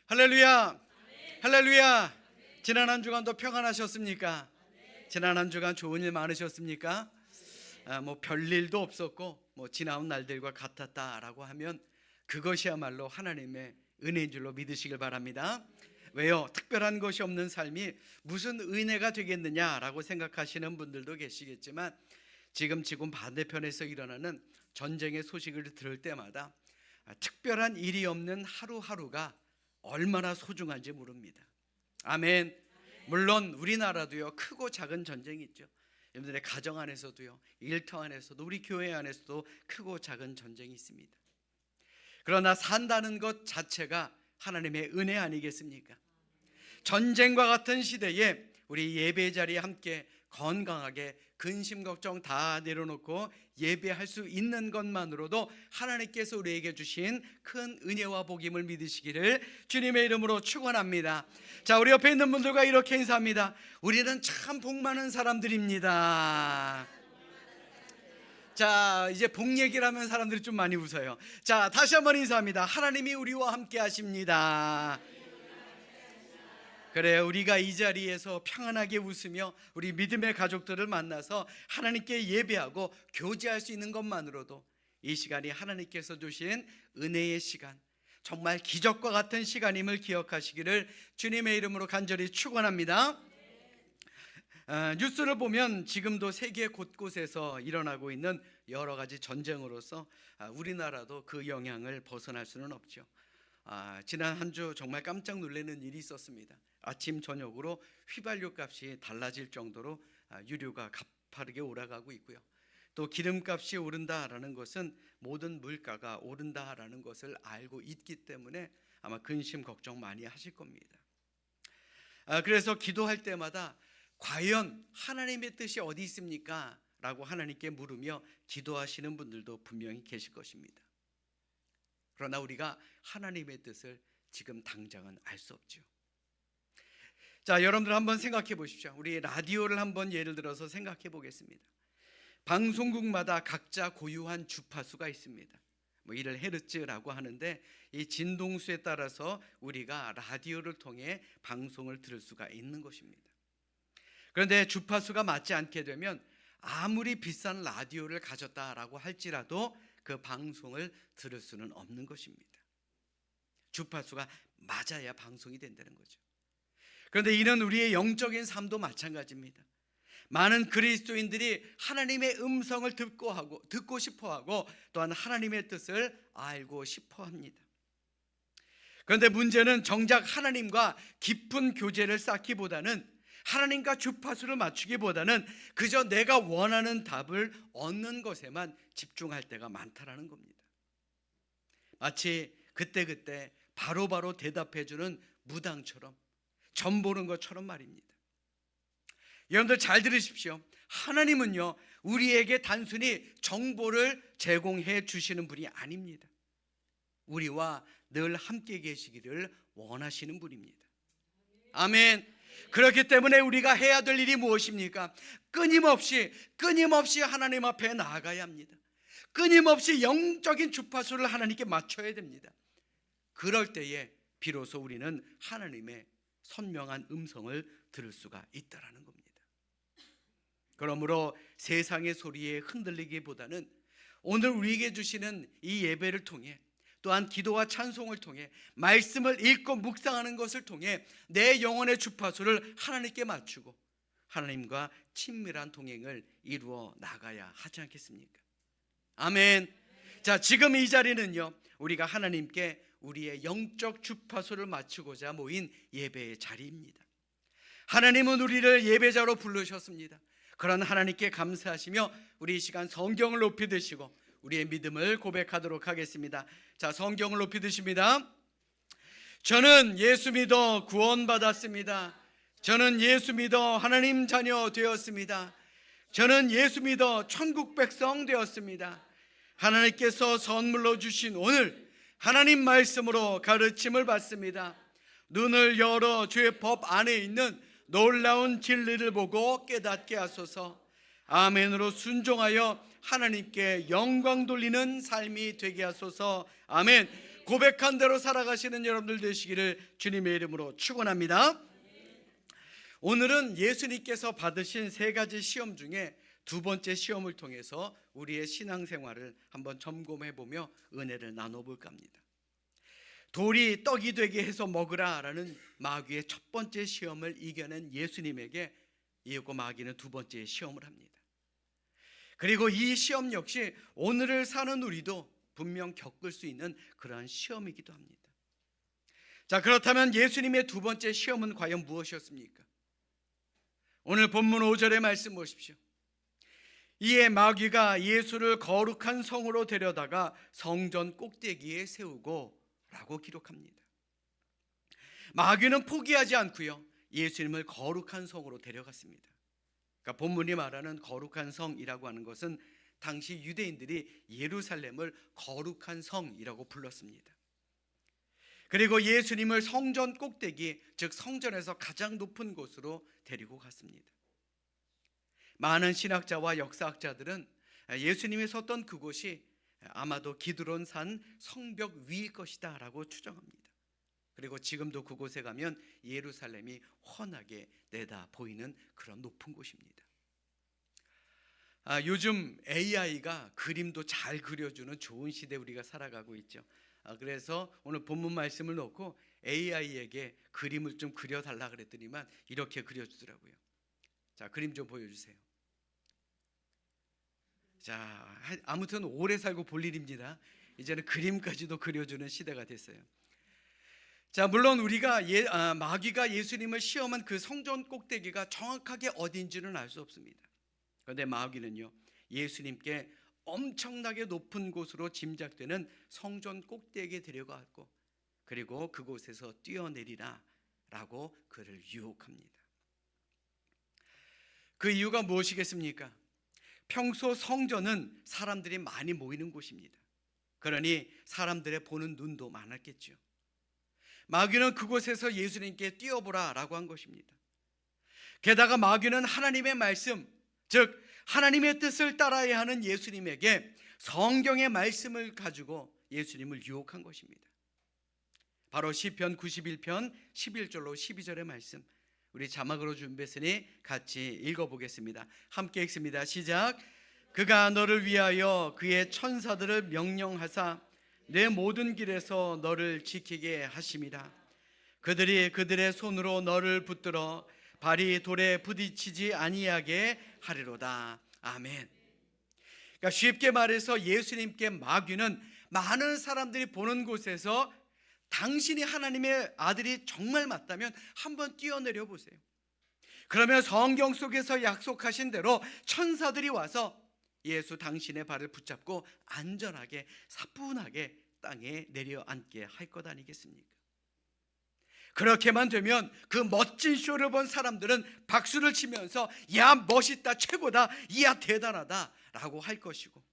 할렐루야. 할렐루야. 지난 한 주간도 평안하셨습니까? 지난 한 주간 좋은 일 많으셨습니까? 별일도 없었고 지나온 날들과 같았다라고 하면 그것이야말로 하나님의 은혜인 줄로 믿으시길 바랍니다. 왜요? 특별한 것이 없는 삶이 무슨 은혜가 되겠느냐라고 생각하시는 분들도 계시겠지만, 지금 반대편에서 일어나는 전쟁의 소식을 들을 때마다 특별한 일이 없는 하루하루가 얼마나 소중한지 모릅니다. 아멘. 물론 우리나라도요, 크고 작은 전쟁이 있죠. 여러분들의 가정 안에서도요, 일터 안에서도, 우리 교회 안에서도 크고 작은 전쟁이 있습니다. 그러나 산다는 것 자체가 하나님의 은혜 아니겠습니까? 전쟁과 같은 시대에 우리 예배 자리에 함께 건강하게 근심 걱정 다 내려놓고 예배할 수 있는 것만으로도 하나님께서 우리에게 주신 큰 은혜와 복임을 믿으시기를 주님의 이름으로 축원합니다. 자, 우리 옆에 있는 분들과 이렇게 인사합니다. 우리는 참 복 많은 사람들입니다. 자, 이제 복 얘기를 하면 사람들이 좀 많이 웃어요. 자, 다시 한번 인사합니다. 하나님이 우리와 함께 하십니다. 그래요. 우리가 이 자리에서 평안하게 웃으며 우리 믿음의 가족들을 만나서 하나님께 예배하고 교제할 수 있는 것만으로도 이 시간이 하나님께서 주신 은혜의 시간, 정말 기적과 같은 시간임을 기억하시기를 주님의 이름으로 간절히 축원합니다. 뉴스를 보면 지금도 세계 곳곳에서 일어나고 있는 여러 가지 전쟁으로서 우리나라도 그 영향을 벗어날 수는 없죠. 지난 한 주 정말 깜짝 놀라는 일이 있었습니다. 아침 저녁으로 휘발유 값이 달라질 정도로 유류가 가파르게 올라가고 있고요. 또 기름값이 오른다라는 것은 모든 물가가 오른다라는 것을 알고 있기 때문에 아마 근심 걱정 많이 하실 겁니다. 그래서 기도할 때마다 과연 하나님의 뜻이 어디 있습니까? 라고 하나님께 물으며 기도하시는 분들도 분명히 계실 것입니다. 그러나 우리가 하나님의 뜻을 지금 당장은 알 수 없죠. 자, 여러분들 한번 생각해 보십시오. 우리 라디오를 한번 예를 들어서 생각해 보겠습니다. 방송국마다 각자 고유한 주파수가 있습니다. 이를 헤르츠라고 하는데, 이 진동수에 따라서 우리가 라디오를 통해 방송을 들을 수가 있는 것입니다. 그런데 주파수가 맞지 않게 되면 아무리 비싼 라디오를 가졌다라고 할지라도 그 방송을 들을 수는 없는 것입니다. 주파수가 맞아야 방송이 된다는 거죠. 그런데 이는 우리의 영적인 삶도 마찬가지입니다. 많은 그리스도인들이 하나님의 음성을 듣고 싶어하고 또한 하나님의 뜻을 알고 싶어합니다. 그런데 문제는 정작 하나님과 깊은 교제를 쌓기보다는, 하나님과 주파수를 맞추기보다는 그저 내가 원하는 답을 얻는 것에만 집중할 때가 많다라는 겁니다. 마치 그때그때 바로바로 대답해주는 무당처럼, 점 보는 것처럼 말입니다. 여러분들 잘 들으십시오. 하나님은요, 우리에게 단순히 정보를 제공해 주시는 분이 아닙니다. 우리와 늘 함께 계시기를 원하시는 분입니다. 아멘. 그렇기 때문에 우리가 해야 될 일이 무엇입니까? 끊임없이 하나님 앞에 나아가야 합니다. 끊임없이 영적인 주파수를 하나님께 맞춰야 됩니다. 그럴 때에 비로소 우리는 하나님의 선명한 음성을 들을 수가 있다라는 겁니다. 그러므로 세상의 소리에 흔들리기보다는 오늘 우리에게 주시는 이 예배를 통해, 또한 기도와 찬송을 통해, 말씀을 읽고 묵상하는 것을 통해 내 영혼의 주파수를 하나님께 맞추고 하나님과 친밀한 동행을 이루어 나가야 하지 않겠습니까? 아멘. 자, 지금 이 자리는요, 우리가 하나님께 우리의 영적 주파수를 맞추고자 모인 예배의 자리입니다. 하나님은 우리를 예배자로 부르셨습니다. 그런 하나님께 감사하시며 우리 이 시간 성경을 높이 드시고 우리의 믿음을 고백하도록 하겠습니다. 자, 성경을 높이 드십니다. 저는 예수 믿어 구원받았습니다. 저는 예수 믿어 하나님 자녀 되었습니다. 저는 예수 믿어 천국 백성 되었습니다. 하나님께서 선물로 주신 오늘 하나님 말씀으로 가르침을 받습니다. 눈을 열어 주의 법 안에 있는 놀라운 진리를 보고 깨닫게 하소서. 아멘으로 순종하여 하나님께 영광 돌리는 삶이 되게 하소서. 아멘. 고백한 대로 살아가시는 여러분들 되시기를 주님의 이름으로 축원합니다. 오늘은 예수님께서 받으신 세 가지 시험 중에 두 번째 시험을 통해서 우리의 신앙생활을 한번 점검해보며 은혜를 나눠볼까 합니다. 돌이 떡이 되게 해서 먹으라라는 마귀의 첫 번째 시험을 이겨낸 예수님에게 이윽고 마귀는 두 번째 시험을 합니다. 그리고 이 시험 역시 오늘을 사는 우리도 분명 겪을 수 있는 그러한 시험이기도 합니다. 자, 그렇다면 예수님의 두 번째 시험은 과연 무엇이었습니까? 오늘 본문 5절의 말씀 보십시오. 이에 마귀가 예수를 거룩한 성으로 데려다가 성전 꼭대기에 세우고 라고 기록합니다. 마귀는 포기하지 않고요, 예수님을 거룩한 성으로 데려갔습니다. 그러니까 본문이 말하는 거룩한 성이라고 하는 것은 당시 유대인들이 예루살렘을 거룩한 성이라고 불렀습니다. 그리고 예수님을 성전 꼭대기, 즉 성전에서 가장 높은 곳으로 데리고 갔습니다. 많은 신학자와 역사학자들은 예수님이 섰던 그곳이 아마도 기드론 산 성벽 위일 것이다 라고 추정합니다. 그리고 지금도 그곳에 가면 예루살렘이 훤하게 내다 보이는 그런 높은 곳입니다. 요즘 AI가 그림도 잘 그려주는 좋은 시대 우리가 살아가고 있죠. 그래서 오늘 본문 말씀을 놓고 AI에게 그림을 좀 그려달라 그랬더니만 이렇게 그려주더라고요. 자, 그림 좀 보여주세요. 자, 아무튼 오래 살고 볼 일입니다. 이제는 그림까지도 그려주는 시대가 됐어요. 자, 물론 우리가 마귀가 예수님을 시험한 그 성전 꼭대기가 정확하게 어딘지는 알 수 없습니다. 그런데 마귀는요, 예수님께 엄청나게 높은 곳으로 짐작되는 성전 꼭대기에 데려갔고, 그리고 그곳에서 뛰어내리라 라고 그를 유혹합니다. 그 이유가 무엇이겠습니까? 평소 성전은 사람들이 많이 모이는 곳입니다. 그러니 사람들의 보는 눈도 많았겠죠. 마귀는 그곳에서 예수님께 뛰어보라 라고 한 것입니다. 게다가 마귀는 하나님의 말씀, 즉 하나님의 뜻을 따라야 하는 예수님에게 성경의 말씀을 가지고 예수님을 유혹한 것입니다. 바로 시편 91편 11절로 12절의 말씀, 우리 자막으로 준비했으니 같이 읽어보겠습니다. 함께 읽습니다. 시작. 그가 너를 위하여 그의 천사들을 명령하사 내 모든 길에서 너를 지키게 하심이라. 그들이 그들의 손으로 너를 붙들어 발이 돌에 부딪히지 아니하게 하리로다. 아멘. 그러니까 쉽게 말해서 예수님께 마귀는 많은 사람들이 보는 곳에서 당신이 하나님의 아들이 정말 맞다면 한번 뛰어내려 보세요. 그러면 성경 속에서 약속하신 대로 천사들이 와서 예수 당신의 발을 붙잡고 안전하게 사뿐하게 땅에 내려앉게 할 것 아니겠습니까? 그렇게만 되면 그 멋진 쇼를 본 사람들은 박수를 치면서 야 멋있다, 최고다, 이야 대단하다 라고 할 것이고,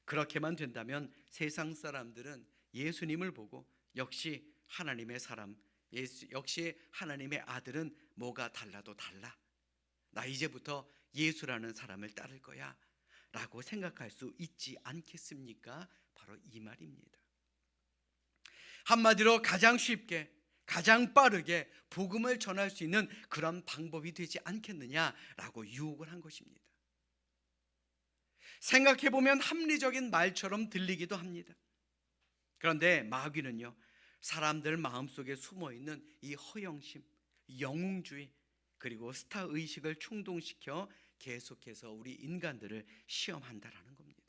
그렇게만 된다면 세상 사람들은 예수님을 보고 역시 하나님의 사람, 역시 하나님의 아들은 뭐가 달라도 달라, 나 이제부터 예수라는 사람을 따를 거야 라고 생각할 수 있지 않겠습니까? 바로 이 말입니다. 한마디로 가장 쉽게, 가장 빠르게 복음을 전할 수 있는 그런 방법이 되지 않겠느냐라고 유혹을 한 것입니다. 생각해보면 합리적인 말처럼 들리기도 합니다. 그런데 마귀는요, 사람들 마음속에 숨어있는 이 허영심, 영웅주의, 그리고 스타의식을 충동시켜 계속해서 우리 인간들을 시험한다라는 겁니다.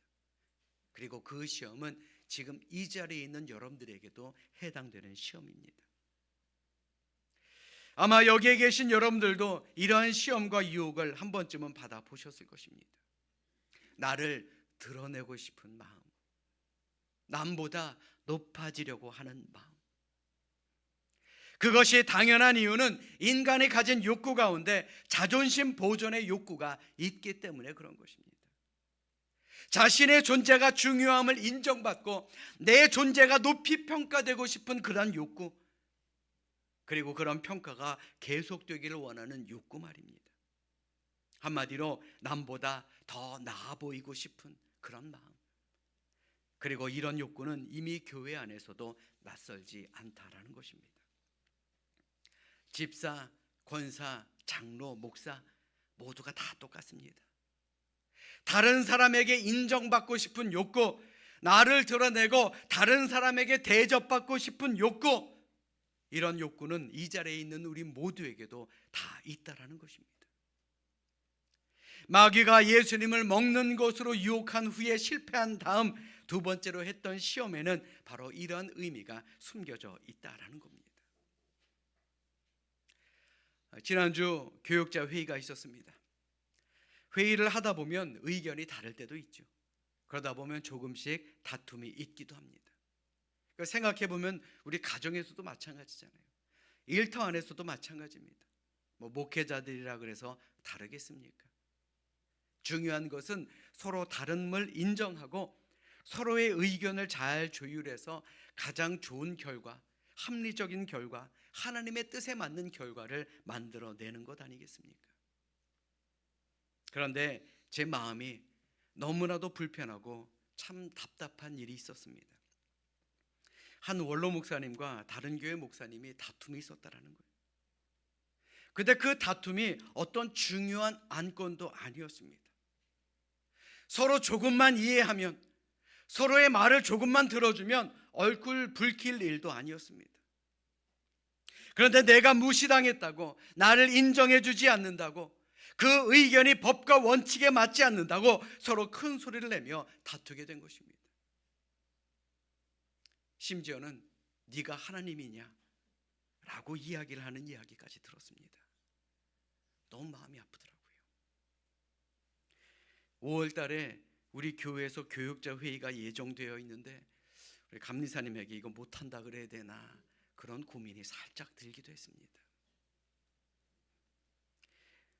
그리고 그 시험은 지금 이 자리에 있는 여러분들에게도 해당되는 시험입니다. 아마 여기에 계신 여러분들도 이러한 시험과 유혹을 한 번쯤은 받아보셨을 것입니다. 나를 드러내고 싶은 마음, 남보다 높아지려고 하는 마음, 그것이 당연한 이유는 인간이 가진 욕구 가운데 자존심 보존의 욕구가 있기 때문에 그런 것입니다. 자신의 존재가 중요함을 인정받고 내 존재가 높이 평가되고 싶은 그런 욕구, 그리고 그런 평가가 계속되기를 원하는 욕구 말입니다. 한마디로 남보다 더 나아 보이고 싶은 그런 마음. 그리고 이런 욕구는 이미 교회 안에서도 낯설지 않다라는 것입니다. 집사, 권사, 장로, 목사 모두가 다 똑같습니다. 다른 사람에게 인정받고 싶은 욕구, 나를 드러내고 다른 사람에게 대접받고 싶은 욕구, 이런 욕구는 이 자리에 있는 우리 모두에게도 다 있다라는 것입니다. 마귀가 예수님을 먹는 것으로 유혹한 후에 실패한 다음 두 번째로 했던 시험에는 바로 이런 의미가 숨겨져 있다라는 겁니다. 지난주 교역자 회의가 있었습니다. 회의를 하다 보면 의견이 다를 때도 있죠. 그러다 보면 조금씩 다툼이 있기도 합니다. 생각해 보면 우리 가정에서도 마찬가지잖아요. 일터 안에서도 마찬가지입니다. 목회자들이라 그래서 다르겠습니까? 중요한 것은 서로 다름을 인정하고 서로의 의견을 잘 조율해서 가장 좋은 결과, 합리적인 결과, 하나님의 뜻에 맞는 결과를 만들어내는 것 아니겠습니까? 그런데 제 마음이 너무나도 불편하고 참 답답한 일이 있었습니다. 한 원로 목사님과 다른 교회 목사님이 다툼이 있었다라는 거예요. 근데 그 다툼이 어떤 중요한 안건도 아니었습니다. 서로 조금만 이해하면, 서로의 말을 조금만 들어주면 얼굴 붉힐 일도 아니었습니다. 그런데 내가 무시당했다고, 나를 인정해주지 않는다고, 그 의견이 법과 원칙에 맞지 않는다고 서로 큰 소리를 내며 다투게 된 것입니다. 심지어는 네가 하나님이냐 라고 이야기를 하는 이야기까지 들었습니다. 너무 마음이 아프더라고요. 5월 달에 우리 교회에서 교역자 회의가 예정되어 있는데 우리 감리사님에게 이거 못한다 그래야 되나 그런 고민이 살짝 들기도 했습니다.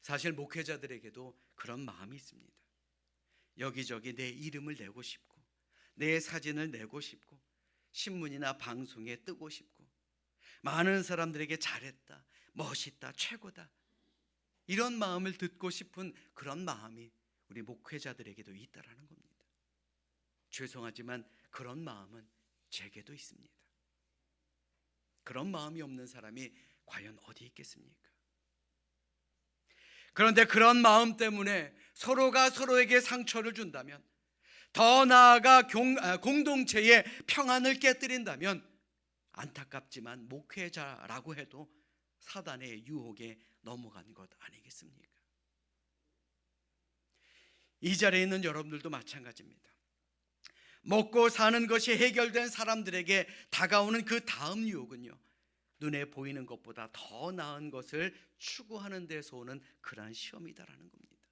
사실 목회자들에게도 그런 마음이 있습니다. 여기저기 내 이름을 내고 싶고 내 사진을 내고 싶고 신문이나 방송에 뜨고 싶고 많은 사람들에게 잘했다, 멋있다, 최고다 이런 마음을 듣고 싶은 그런 마음이 우리 목회자들에게도 있다라는 겁니다. 죄송하지만 그런 마음은 제게도 있습니다. 그런 마음이 없는 사람이 과연 어디 있겠습니까? 그런데 그런 마음 때문에 서로가 서로에게 상처를 준다면, 더 나아가 공동체의 평안을 깨뜨린다면 안타깝지만 목회자라고 해도 사단의 유혹에 넘어간 것 아니겠습니까? 이 자리에 있는 여러분들도 마찬가지입니다. 먹고 사는 것이 해결된 사람들에게 다가오는 그 다음 유혹은요, 눈에 보이는 것보다 더 나은 것을 추구하는 데서 오는 그러한 시험이다라는 겁니다.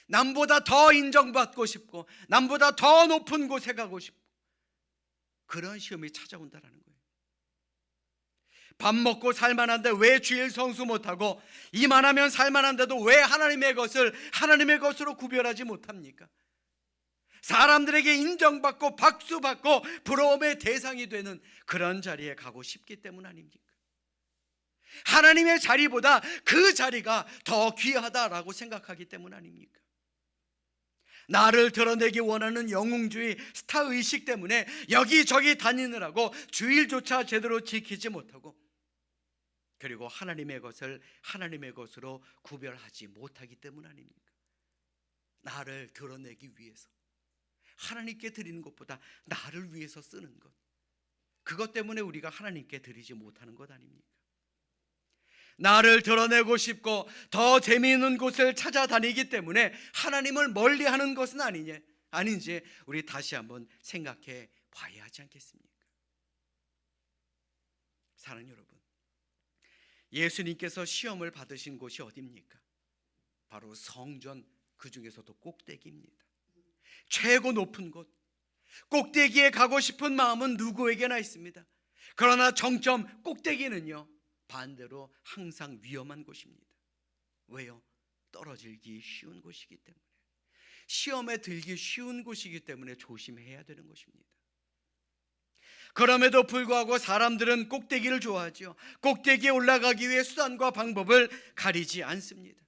남보다 더 인정받고 싶고 남보다 더 높은 곳에 가고 싶고 그런 시험이 찾아온다라는 거예요. 밥 먹고 살만한데 왜 주일 성수 못하고, 이만하면 살만한데도 왜 하나님의 것을 하나님의 것으로 구별하지 못합니까? 사람들에게 인정받고 박수받고 부러움의 대상이 되는 그런 자리에 가고 싶기 때문 아닙니까? 하나님의 자리보다 그 자리가 더 귀하다라고 생각하기 때문 아닙니까? 나를 드러내기 원하는 영웅주의, 스타의식 때문에 여기저기 다니느라고 주일조차 제대로 지키지 못하고, 그리고 하나님의 것을 하나님의 것으로 구별하지 못하기 때문 아닙니까? 나를 드러내기 위해서, 하나님께 드리는 것보다 나를 위해서 쓰는 것, 그것 때문에 우리가 하나님께 드리지 못하는 것 아닙니까? 나를 드러내고 싶고 더 재미있는 곳을 찾아다니기 때문에 하나님을 멀리하는 것은 아닌지 우리 다시 한번 생각해 봐야 하지 않겠습니까? 사랑하는 여러분, 예수님께서 시험을 받으신 곳이 어디입니까? 바로 성전, 그 중에서도 꼭대기입니다. 최고 높은 곳, 꼭대기에 가고 싶은 마음은 누구에게나 있습니다. 그러나 정점 꼭대기는요, 반대로 항상 위험한 곳입니다. 왜요? 떨어지기 쉬운 곳이기 때문에, 시험에 들기 쉬운 곳이기 때문에 조심해야 되는 것입니다. 그럼에도 불구하고 사람들은 꼭대기를 좋아하죠. 꼭대기에 올라가기 위해 수단과 방법을 가리지 않습니다.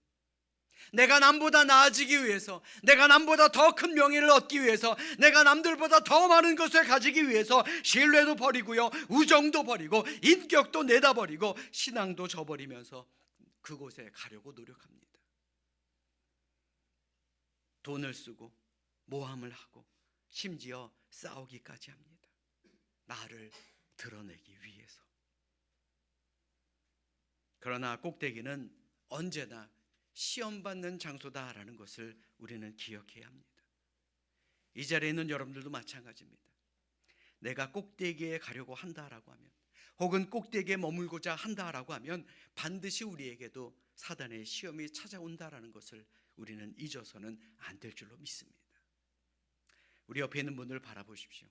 내가 남보다 나아지기 위해서, 내가 남보다 더 큰 명예를 얻기 위해서, 내가 남들보다 더 많은 것을 가지기 위해서 신뢰도 버리고요, 우정도 버리고, 인격도 내다버리고, 신앙도 저버리면서 그곳에 가려고 노력합니다. 돈을 쓰고 모함을 하고 심지어 싸우기까지 합니다. 나를 드러내기 위해서. 그러나 꼭대기는 언제나 시험받는 장소다라는 것을 우리는 기억해야 합니다. 이 자리에 있는 여러분들도 마찬가지입니다. 내가 꼭대기에 가려고 한다라고 하면, 혹은 꼭대기에 머물고자 한다라고 하면 반드시 우리에게도 사단의 시험이 찾아온다라는 것을 우리는 잊어서는 안 될 줄로 믿습니다. 우리 옆에 있는 분들 바라보십시오.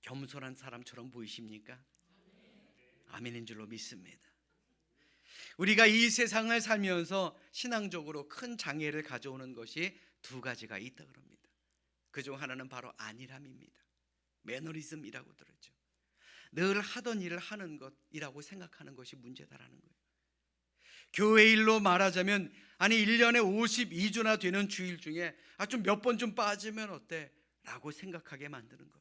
겸손한 사람처럼 보이십니까? 아멘인 줄로 믿습니다. 우리가 이 세상을 살면서 신앙적으로 큰 장애를 가져오는 것이 두 가지가 있다 그럽니다. 그중 하나는 바로 안일함입니다. 매너리즘이라고 들었죠. 늘 하던 일을 하는 것이라고 생각하는 것이 문제다라는 거예요. 교회 일로 말하자면 1년에 52주나 되는 주일 중에 좀 몇 번 좀 빠지면 어때? 라고 생각하게 만드는 것.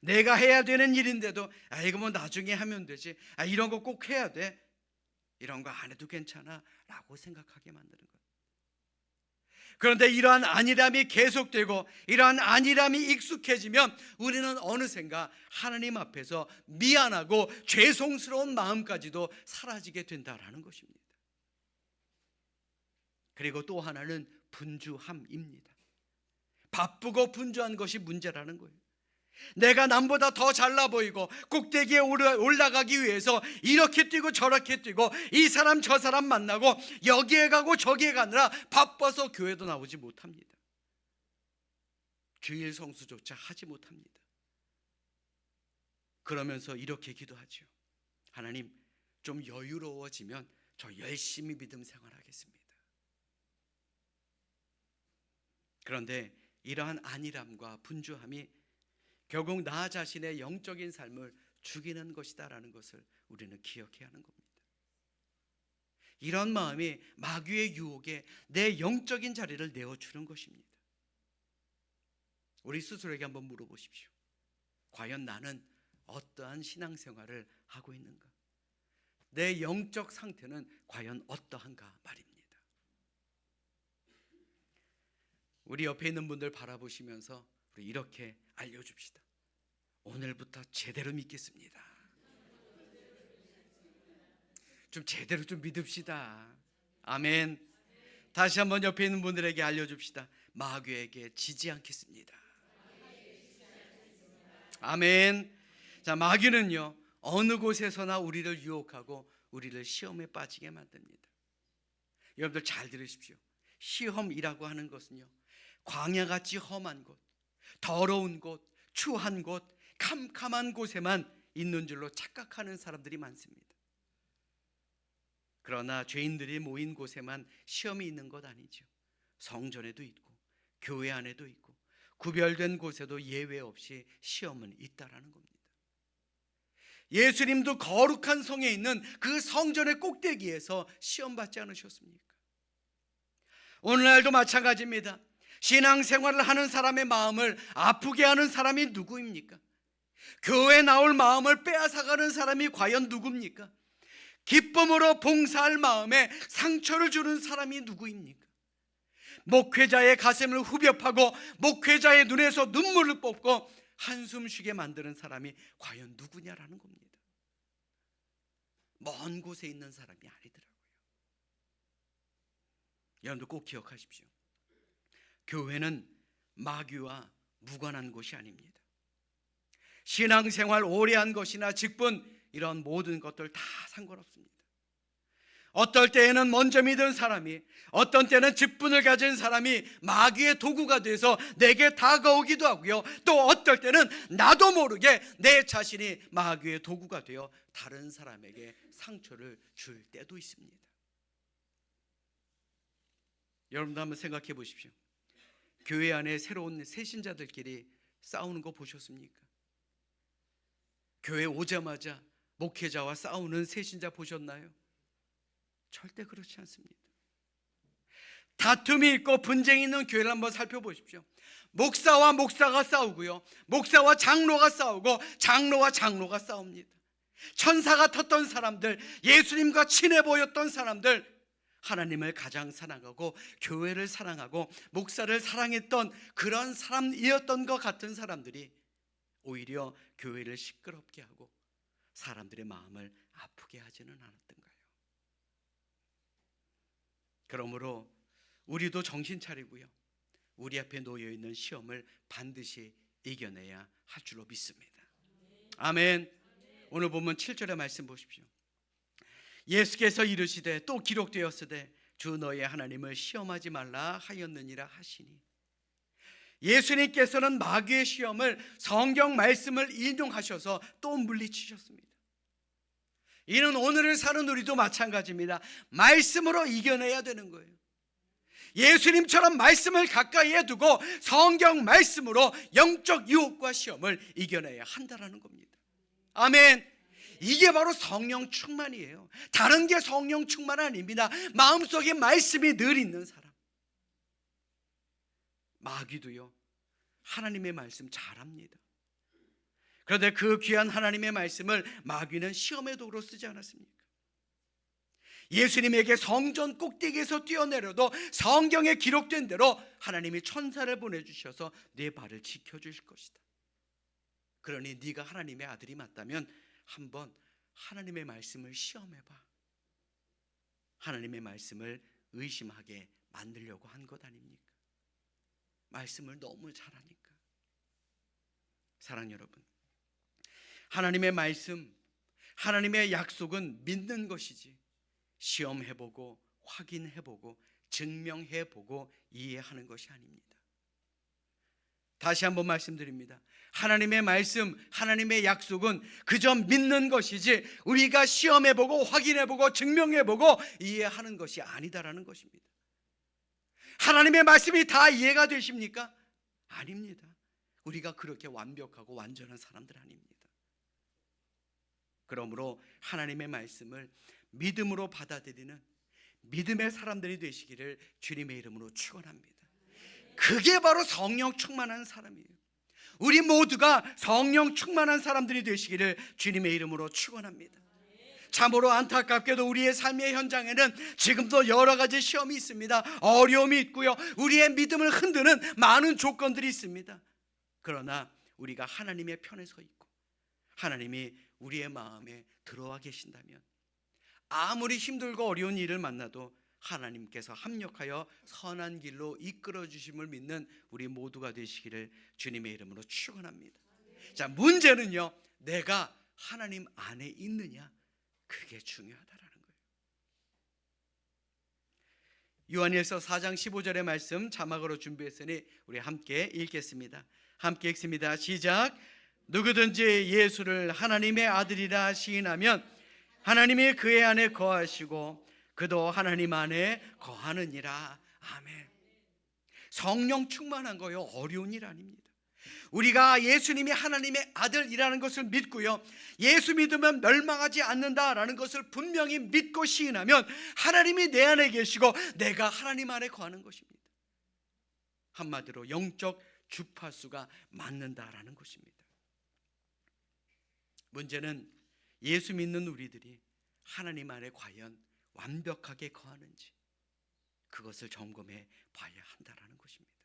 내가 해야 되는 일인데도 이거 뭐 나중에 하면 되지, 이런 거 꼭 해야 돼, 이런 거 안 해도 괜찮아 라고 생각하게 만드는 것. 그런데 이러한 안일함이 계속되고 이러한 안일함이 익숙해지면 우리는 어느샌가 하나님 앞에서 미안하고 죄송스러운 마음까지도 사라지게 된다라는 것입니다. 그리고 또 하나는 분주함입니다. 바쁘고 분주한 것이 문제라는 거예요. 내가 남보다 더 잘나 보이고 꼭대기에 올라가기 위해서 이렇게 뛰고 저렇게 뛰고 이 사람 저 사람 만나고 여기에 가고 저기에 가느라 바빠서 교회도 나오지 못합니다. 주일 성수조차 하지 못합니다. 그러면서 이렇게 기도하죠. 하나님, 좀 여유로워지면 저 열심히 믿음 생활하겠습니다. 그런데 이러한 안일함과 분주함이 결국 나 자신의 영적인 삶을 죽이는 것이다라는 것을 우리는 기억해야 하는 겁니다. 이런 마음이 마귀의 유혹에 내 영적인 자리를 내어주는 것입니다. 우리 스스로에게 한번 물어보십시오. 과연 나는 어떠한 신앙생활을 하고 있는가? 내 영적 상태는 과연 어떠한가 말입니다. 우리 옆에 있는 분들 바라보시면서 우리 이렇게 알려줍시다. 오늘부터 제대로 믿겠습니다. 좀 제대로 좀 믿읍시다. 아멘. 다시 한번 옆에 있는 분들에게 알려줍시다. 마귀에게 지지 않겠습니다. 아멘. 자, 마귀는요, 어느 곳에서나 우리를 유혹하고 우리를 시험에 빠지게 만듭니다. 여러분들 잘 들으십시오. 시험이라고 하는 것은요, 광야같이 험한 곳, 더러운 곳, 추한 곳, 캄캄한 곳에만 있는 줄로 착각하는 사람들이 많습니다. 그러나 죄인들이 모인 곳에만 시험이 있는 것 아니죠. 성전에도 있고 교회 안에도 있고 구별된 곳에도 예외 없이 시험은 있다라는 겁니다. 예수님도 거룩한 성에 있는 그 성전의 꼭대기에서 시험받지 않으셨습니까? 오늘날도 마찬가지입니다. 신앙생활을 하는 사람의 마음을 아프게 하는 사람이 누구입니까? 교회 나올 마음을 빼앗아가는 사람이 과연 누구입니까? 기쁨으로 봉사할 마음에 상처를 주는 사람이 누구입니까? 목회자의 가슴을 후벼파고 목회자의 눈에서 눈물을 뽑고 한숨 쉬게 만드는 사람이 과연 누구냐라는 겁니다. 먼 곳에 있는 사람이 아니더라고요. 여러분들 꼭 기억하십시오. 교회는 마귀와 무관한 곳이 아닙니다. 신앙생활 오래 한 것이나 직분, 이런 모든 것들 다 상관없습니다. 어떨 때에는 먼저 믿은 사람이, 어떤 때는 직분을 가진 사람이 마귀의 도구가 돼서 내게 다가오기도 하고요, 또 어떨 때는 나도 모르게 내 자신이 마귀의 도구가 되어 다른 사람에게 상처를 줄 때도 있습니다. 여러분도 한번 생각해 보십시오. 교회 안에 새로운 새신자들끼리 싸우는 거 보셨습니까? 교회 오자마자 목회자와 싸우는 새신자 보셨나요? 절대 그렇지 않습니다. 다툼이 있고 분쟁이 있는 교회를 한번 살펴보십시오. 목사와 목사가 싸우고요, 목사와 장로가 싸우고 장로와 장로가 싸웁니다. 천사 같았던 사람들, 예수님과 친해 보였던 사람들, 하나님을 가장 사랑하고 교회를 사랑하고 목사를 사랑했던 그런 사람이었던 것 같은 사람들이 오히려 교회를 시끄럽게 하고 사람들의 마음을 아프게 하지는 않았던가요? 그러므로 우리도 정신 차리고요, 우리 앞에 놓여 있는 시험을 반드시 이겨내야 할 줄로 믿습니다. 아멘. 오늘 본문 7절의 말씀 보십시오. 예수께서 이르시되 또 기록되었으되 주 너의 하나님을 시험하지 말라 하였느니라 하시니, 예수님께서는 마귀의 시험을 성경 말씀을 인용하셔서 또 물리치셨습니다. 이는 오늘을 사는 우리도 마찬가지입니다. 말씀으로 이겨내야 되는 거예요. 예수님처럼 말씀을 가까이에 두고 성경 말씀으로 영적 유혹과 시험을 이겨내야 한다는 겁니다. 아멘. 이게 바로 성령 충만이에요. 다른 게 성령 충만 아닙니다. 마음속에 말씀이 늘 있는 사람. 마귀도요, 하나님의 말씀 잘합니다. 그런데 그 귀한 하나님의 말씀을 마귀는 시험의 도구로 쓰지 않았습니까? 예수님에게 성전 꼭대기에서 뛰어내려도 성경에 기록된 대로 하나님이 천사를 보내주셔서 네 발을 지켜주실 것이다. 그러니 네가 하나님의 아들이 맞다면 한번 하나님의 말씀을 시험해봐. 하나님의 말씀을 의심하게 만들려고 한 것 아닙니까? 말씀을 너무 잘하니까. 사랑 여러분, 하나님의 말씀, 하나님의 약속은 믿는 것이지 시험해보고 확인해보고 증명해보고 이해하는 것이 아닙니다. 다시 한번 말씀드립니다. 하나님의 말씀, 하나님의 약속은 그저 믿는 것이지 우리가 시험해보고 확인해보고 증명해보고 이해하는 것이 아니다라는 것입니다. 하나님의 말씀이 다 이해가 되십니까? 아닙니다. 우리가 그렇게 완벽하고 완전한 사람들 아닙니다. 그러므로 하나님의 말씀을 믿음으로 받아들이는 믿음의 사람들이 되시기를 주님의 이름으로 축원합니다. 그게 바로 성령 충만한 사람이에요. 우리 모두가 성령 충만한 사람들이 되시기를 주님의 이름으로 축원합니다. 참으로 안타깝게도 우리의 삶의 현장에는 지금도 여러 가지 시험이 있습니다. 어려움이 있고요, 우리의 믿음을 흔드는 많은 조건들이 있습니다. 그러나 우리가 하나님의 편에 서 있고 하나님이 우리의 마음에 들어와 계신다면 아무리 힘들고 어려운 일을 만나도 하나님께서 합력하여 선한 길로 이끌어 주심을 믿는 우리 모두가 되시기를 주님의 이름으로 축원합니다. 자, 문제는요, 내가 하나님 안에 있느냐, 그게 중요하다라는 거예요. 요한일서 4장 15절의 말씀 자막으로 준비했으니 우리 함께 읽겠습니다. 함께 읽습니다. 시작. 누구든지 예수를 하나님의 아들이라 시인하면 하나님이 그의 안에 거하시고 그도 하나님 안에 거하느니라. 아멘. 성령 충만한 거요, 어려운 일 아닙니다. 우리가 예수님이 하나님의 아들이라는 것을 믿고요, 예수 믿으면 멸망하지 않는다라는 것을 분명히 믿고 시인하면 하나님이 내 안에 계시고 내가 하나님 안에 거하는 것입니다. 한마디로 영적 주파수가 맞는다라는 것입니다. 문제는 예수 믿는 우리들이 하나님 안에 과연 완벽하게 거하는지 그것을 점검해 봐야 한다라는 것입니다.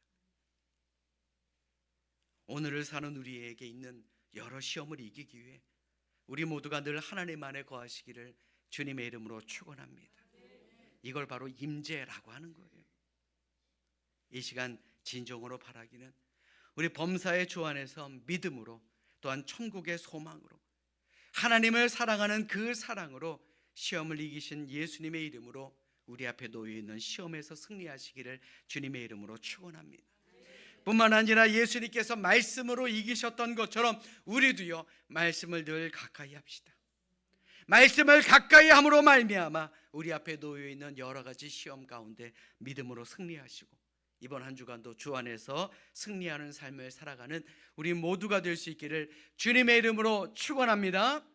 오늘을 사는 우리에게 있는 여러 시험을 이기기 위해 우리 모두가 늘 하나님 안에 거하시기를 주님의 이름으로 축원합니다. 이걸 바로 임재라고 하는 거예요. 이 시간 진정으로 바라기는 우리 범사의 주 안에서 믿음으로, 또한 천국의 소망으로, 하나님을 사랑하는 그 사랑으로 시험을 이기신 예수님의 이름으로 우리 앞에 놓여 있는 시험에서 승리하시기를 주님의 이름으로 축원합니다. 뿐만 아니라 예수님께서 말씀으로 이기셨던 것처럼 우리도요, 말씀을 늘 가까이 합시다. 말씀을 가까이 함으로 말미암아 우리 앞에 놓여 있는 여러 가지 시험 가운데 믿음으로 승리하시고 이번 한 주간도 주 안에서 승리하는 삶을 살아가는 우리 모두가 될 수 있기를 주님의 이름으로 축원합니다.